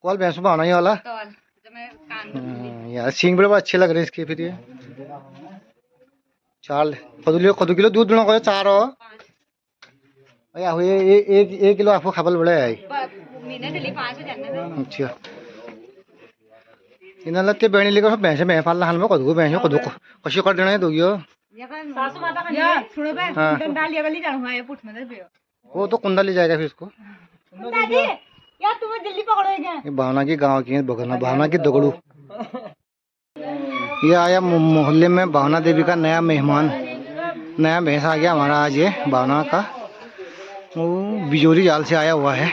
Call भैंस भावना ही वाला यार सींग बड़े अच्छे लग रहे हैं इसके। फिर ये 4 कदू किलो दूध देना को 4 हो या हुए 1 किलो आपको खबल बड़े है। अच्छा इन्हें लगते बेणी लेकर भैंसे मैं पालना हाल में कदू भैंस कदू कशी कर देना है दोगियो। वो तो कुंडा ले जाएगा फिर इसको। ये भावना की गांव की बगल में भावना की दगड़ू। ये आया मोहल्ले में भावना देवी का नया मेहमान, नया भैंस आ गया हमारा आज। ये भावना का वो बिजोरी जाल से आया हुआ है।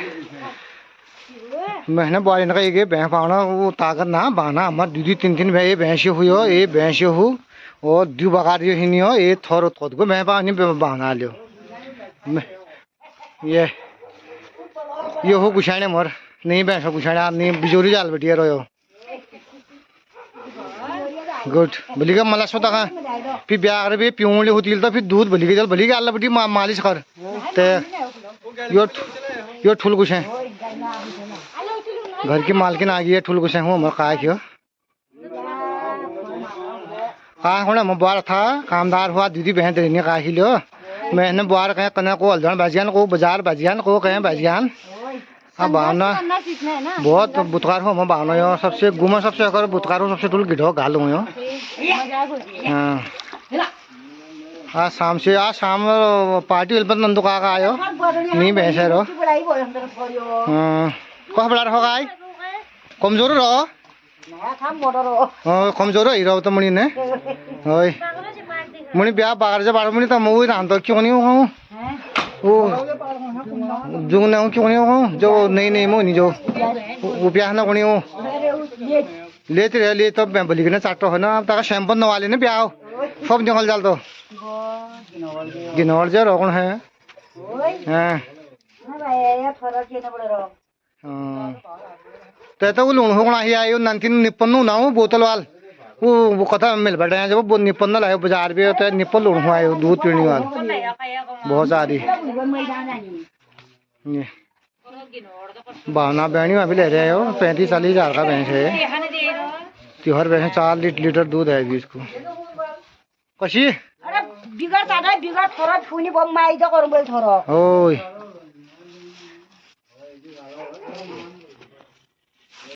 मैंने बोला इनका ये भैंस पावना वो ताकत ना भावना हमारे दीदी 3 भैंस ये भैंस हुई हो ये भैंस हो और दू बकार ही नहीं हो ये थोड़ा खुद को मैं पानी भावना लियो ये हो गुछाने मोर नहीं भैंसो गुछाने नहीं बिजोरी जाल बैठिए रहो। गुड भली का मला स्वतः का फिर ब्याह भी प्यूली होती तो फिर दूध भली के जल भली के अल्लाह बेटी मालिश कर ते यो ठुल कुछ है घर की मालकिन आ गई है। ठुल कुछ है हूँ कहा क्यों कहा होना मैं बार था कामदार हुआ दीदी बहन देने कहा ही लो मैंने बार कहें कन्या को हल्दन बाजियान को बाजार बाजियान को कहें बाजियान। हाँ भावना बहुत बुतकार हो मैं भावना यो सबसे गुमा सबसे अगर बुतकार हो सबसे टूल गिढ़ो घालू यो। हाँ शाम से आज शाम पार्टी वेलपन नंदू का आयो नहीं भैंस रो कह बड़ा रहो गाय कमजोर रहो कमजोर ही रहो तो मुनी ने ओए मुनी ब्याह बाहर से बाहर मुनी तो मुझे रान तो क्यों नहीं हूँ वो जो ना हूँ क्यों नहीं हूँ जो नहीं मुनी जो वो ब्याह ना कोनी हूँ लेते रहे ले तो मैं बोली कि ना चाटो है ना तक शैम्पू नवा लेने ब्याह सब निकल जाल तो गिनौर जो रोकन है। हाँ तो वो लूण होना ही आयो नंती निपन ना हो बोतल वाल वो कथा मिल बैठे हैं जब वो निपन ना लाए बाजार भी होता है निपन लूण हुआ है दूध पीने वाल बहुत सारी। भावना बहनी अभी ले रहे हो 35-40 हज़ार का भैंस है त्योहार भैंस 4 लीटर दूध है अभी इसको कशी बिगड़ थोड़ा फूनी बम माई तो कर बोल थोड़ा ओए